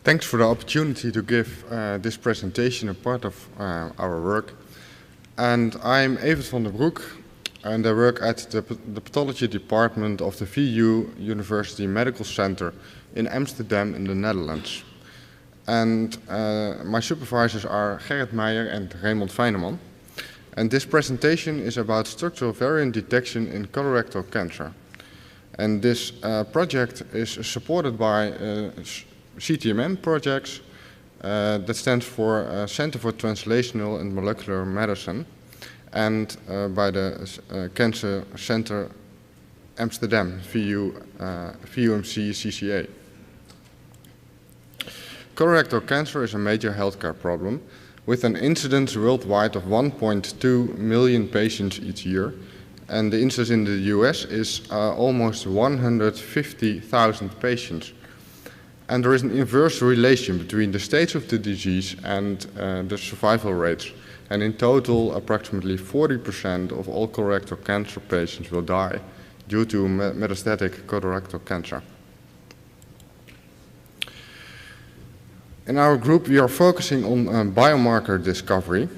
Thanks for the opportunity to give this presentation a part of our work. And I'm Evert van der Broek, and I work at the pathology department of the VU University Medical Center in Amsterdam in the Netherlands. And my supervisors are Gerrit Meijer and Raymond Feyneman. And this presentation is about structural variant detection in colorectal cancer. And this project is supported by CTMM projects that stands for Center for Translational and Molecular Medicine, and by the Cancer Center Amsterdam, VUMC CCA. Colorectal cancer is a major healthcare problem with an incidence worldwide of 1.2 million patients each year, and the incidence in the US is almost 150,000 patients. And there is an inverse relation between the stage of the disease and the survival rates. And in total, approximately 40% of all colorectal cancer patients will die due to metastatic colorectal cancer. In our group, we are focusing on biomarker discovery.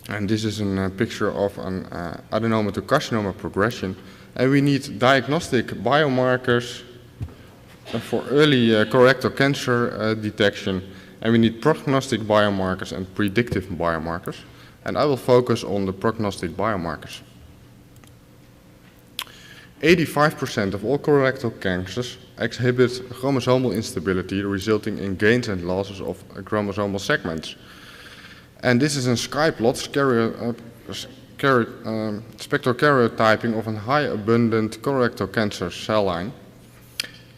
And this is a picture of an adenoma to carcinoma progression. And we need diagnostic biomarkers for early colorectal cancer detection, and we need prognostic biomarkers and predictive biomarkers. And I will focus on the prognostic biomarkers. 85% of all colorectal cancers exhibit chromosomal instability, resulting in gains and losses of chromosomal segments. And this is a sky plot spectrokaryotyping of a high abundant colorectal cancer cell line.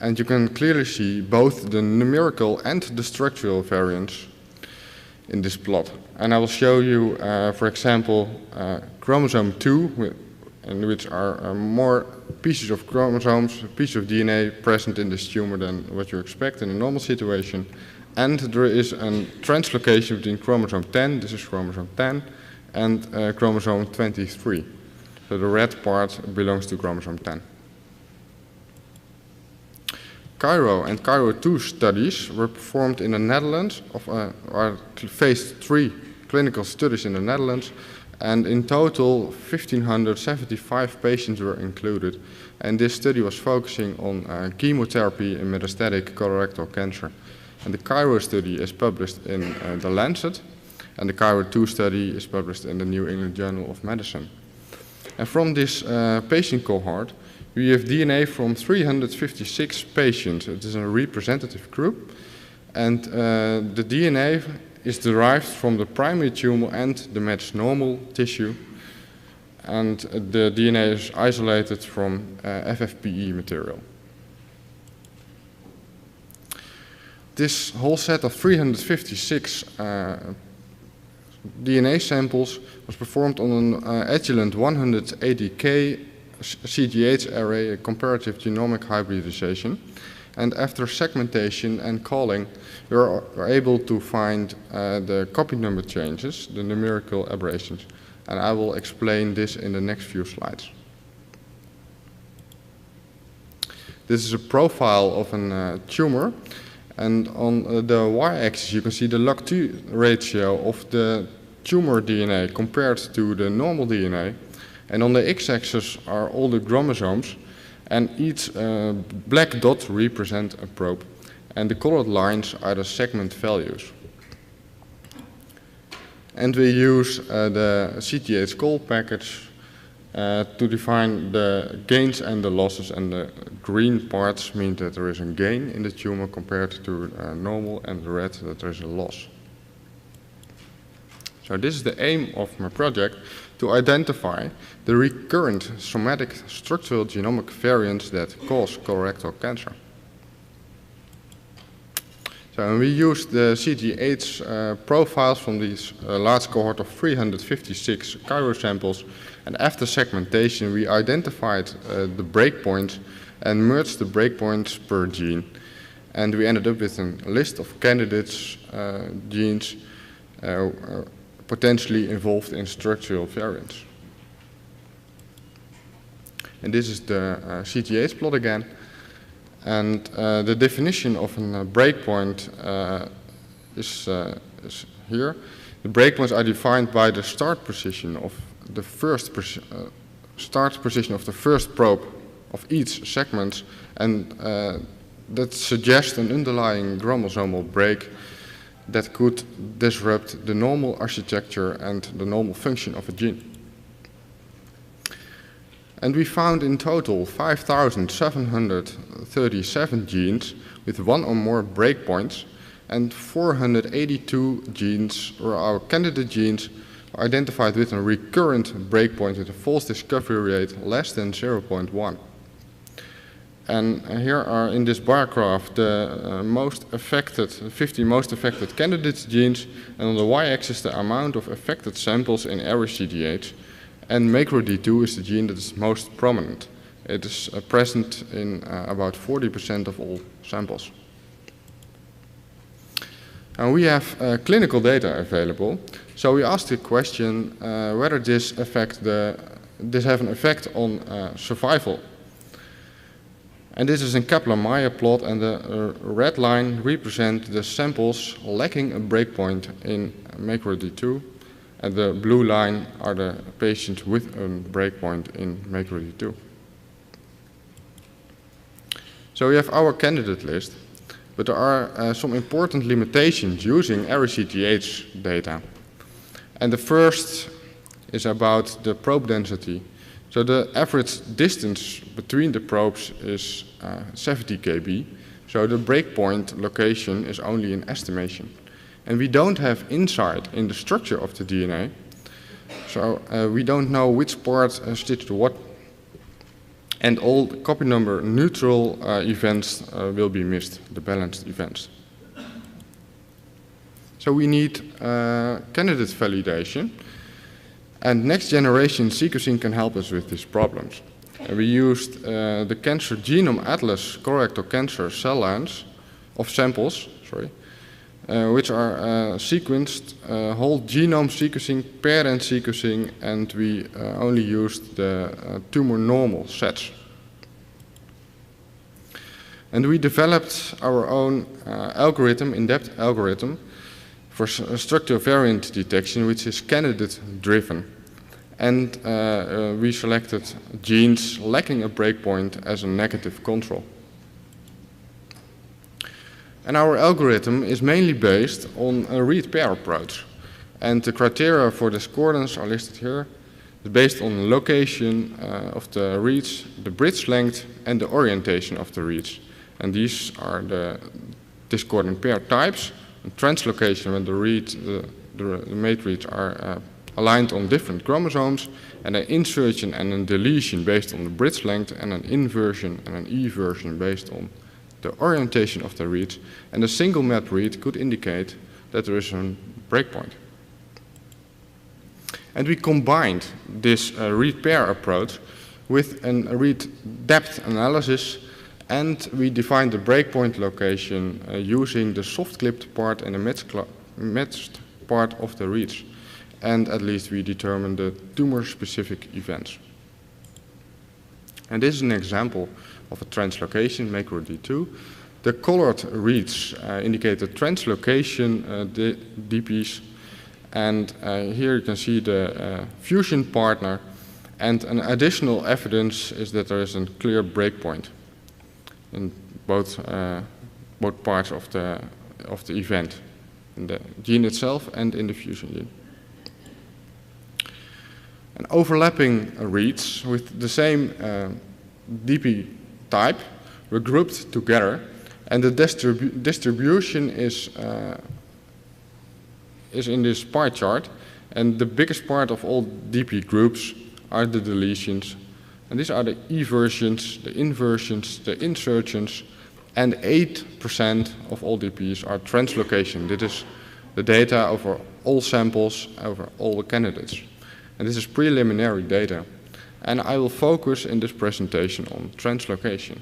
And you can clearly see both the numerical and the structural variants in this plot. And I will show you, for example, chromosome 2, in which are more pieces of chromosomes, pieces of DNA present in this tumor than what you expect in a normal situation. And there is a translocation between chromosome 10, this is chromosome 10, and chromosome 23. So the red part belongs to chromosome 10. Cairo and Cairo 2 studies were performed in the Netherlands, or phase 3 clinical studies in the Netherlands, and in total 1,575 patients were included. And this study was focusing on chemotherapy in metastatic colorectal cancer. And the Cairo study is published in The Lancet, and the Cairo 2 study is published in the New England Journal of Medicine. And from this patient cohort, we have DNA from 356 patients. It is a representative group, and the DNA is derived from the primary tumor and the matched normal tissue, and the DNA is isolated from FFPE material. This whole set of 356 DNA samples was performed on an Agilent 180K CGH array, a comparative genomic hybridization. And after segmentation and calling, we are able to find the copy number changes, the numerical aberrations. And I will explain this in the next few slides. This is a profile of a tumor. And on the y-axis, you can see the log-2 ratio of the tumor DNA compared to the normal DNA. And on the x-axis are all the chromosomes, and each black dot represents a probe. And the colored lines are the segment values. And we use the CTH call package to define the gains and the losses, and the green parts mean that there is a gain in the tumor compared to normal, and the red that there is a loss. So this is the aim of my project, to identify the recurrent somatic structural genomic variants that cause colorectal cancer. So we used the CGH profiles from these large cohort of 356 Cairo samples, and after segmentation we identified the breakpoints and merged the breakpoints per gene. And we ended up with a list of candidates, genes, potentially involved in structural variants. And this is the CGH plot again. And the definition of a breakpoint is here. The breakpoints are defined by the start position of the first probe of each segment, and that suggests an underlying chromosomal break that could disrupt the normal architecture and the normal function of a gene. And we found in total 5,737 genes with one or more breakpoints, and 482 genes, or our candidate genes, are identified with a recurrent breakpoint with a false discovery rate less than 0.1. And here are in this bar graph the 50 most affected candidate genes, and on the y-axis the amount of affected samples in ARIS-CDH. And macro-D2 is the gene that is most prominent. It is present in about 40% of all samples. And we have clinical data available, so we asked the question whether this have an effect on survival. And this is a Kaplan-Meier plot, and the red line represents the samples lacking a breakpoint in macro-D2, and the blue line are the patients with a breakpoint in macro-D2. So we have our candidate list, but there are some important limitations using ARIS-CDH data. And the first is about the probe density. So the average distance between the probes is 70 kb, so the breakpoint location is only an estimation. And we don't have insight in the structure of the DNA, so we don't know which part stitched to what, and all copy number neutral events will be missed, the balanced events. So we need candidate validation, and next generation sequencing can help us with these problems. We used the Cancer Genome Atlas colorectal cancer cell lines of samples, which are sequenced whole genome sequencing, parent sequencing, and we only used the tumor normal sets. And we developed our own algorithm, in-depth algorithm, for structural variant detection, which is candidate driven. And we selected genes lacking a breakpoint as a negative control. And our algorithm is mainly based on a read pair approach. And the criteria for discordance are listed here. It's based on the location of the reads, the bridge length, and the orientation of the reads. And these are the discordant pair types. Translocation, when the mate reads are aligned on different chromosomes, and an insertion and a deletion based on the bridge length, and an inversion and an eversion based on the orientation of the reads, and a single map read could indicate that there is a breakpoint. And we combined this read pair approach with a read depth analysis, and we defined the breakpoint location using the soft clipped part and the matched part of the reads. And at least we determined the tumor specific events. And this is an example of a translocation, macro-D2. The colored reads indicate the translocation DPs, and here you can see the fusion partner, and an additional evidence is that there is a clear breakpoint in both parts of the event, in the gene itself and in the fusion gene. And overlapping reads with the same DP type were grouped together, and the distribution is in this pie chart, and the biggest part of all DP groups are the deletions, and these are the eversions, the inversions, the insertions, and 8% of all DPs are translocation. This is the data over all samples, over all the candidates. And this is preliminary data. And I will focus in this presentation on translocation.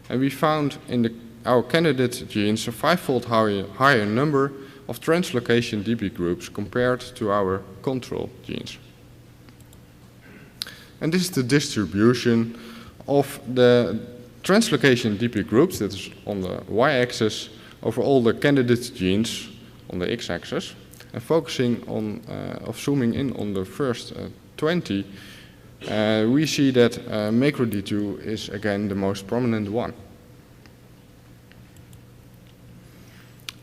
And we found in our candidate genes a 5-fold higher number of translocation DP groups compared to our control genes. And this is the distribution of the translocation DP groups, that is on the y-axis, over all the candidate genes on the x-axis, and focusing on, zooming in on the first 20, we see that macro-D2 is again the most prominent one.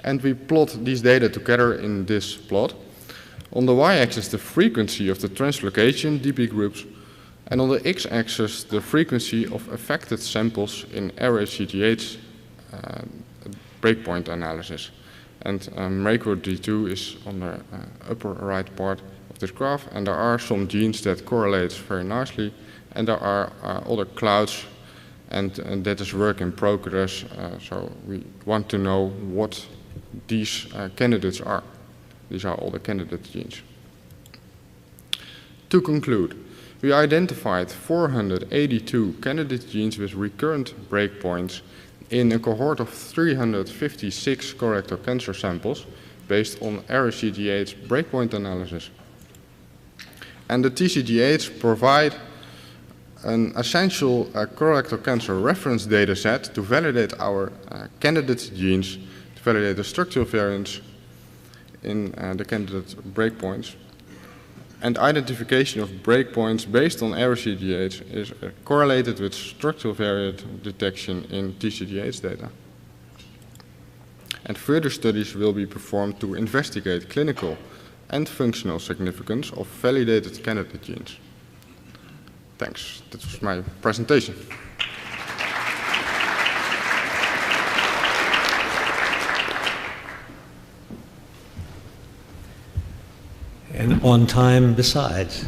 And we plot these data together in this plot. On the y-axis, the frequency of the translocation DP groups, and on the x-axis, the frequency of affected samples in RHCTH breakpoint analysis. And macro-D2 is on the upper right part of this graph, and there are some genes that correlate very nicely, and there are other clouds, and that is work in progress, so we want to know what these candidates are. These are all the candidate genes. To conclude, we identified 482 candidate genes with recurrent breakpoints in a cohort of 356 colorectal cancer samples based on RHCTH breakpoint analysis. And the TCGHs provide an essential colorectal cancer reference data set to validate our candidate genes, to validate the structural variants in the candidate breakpoints. And identification of breakpoints based on RHCTH is correlated with structural variant detection in TCGH data. And further studies will be performed to investigate clinical and functional significance of validated candidate genes. Thanks. That was my presentation. And on time besides.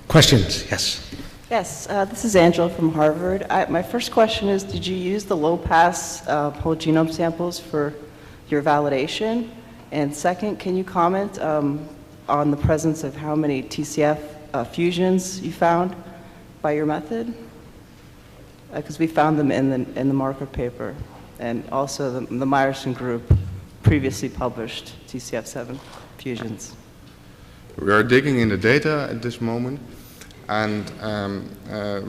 Questions? Yes. Yes, this is Angela from Harvard. My first question is, did you use the low-pass whole genome samples for your validation? And second, can you comment on the presence of how many TCF fusions you found by your method? Because we found them in the marker paper, and also the Meyerson group previously published TCF7 fusions. We are digging in the data at this moment, and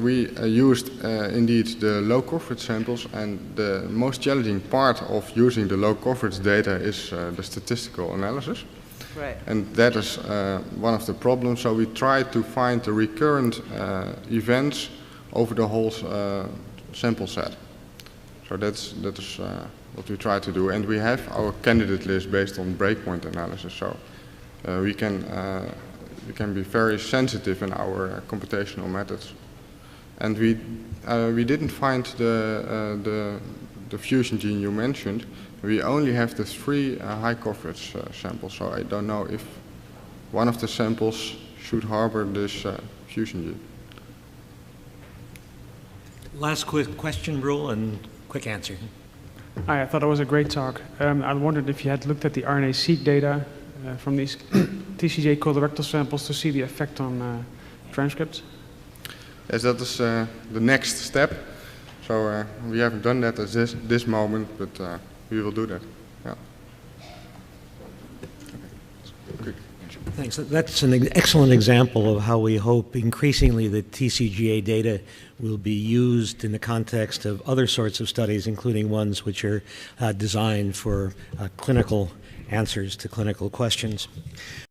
we used indeed the low coverage samples, and the most challenging part of using the low coverage data is the statistical analysis. Right. And that is one of the problems. So we try to find the recurrent events over the whole sample set. So that is what we try to do. And we have our candidate list based on breakpoint analysis. So we can be very sensitive in our computational methods. And we didn't find the fusion gene you mentioned. We only have the 3 high coverage samples, so I don't know if one of the samples should harbor this fusion gene. Last quick question, Roel, and quick answer. Hi, I thought it was a great talk. I wondered if you had looked at the RNA-seq data from these TCGA colorectal samples to see the effect on transcripts? Yes, that is the next step. So we haven't done that at this moment, but we will do that. Yeah. Okay. Thanks. That's an excellent example of how we hope increasingly the TCGA data will be used in the context of other sorts of studies, including ones which are designed for clinical answers to clinical questions.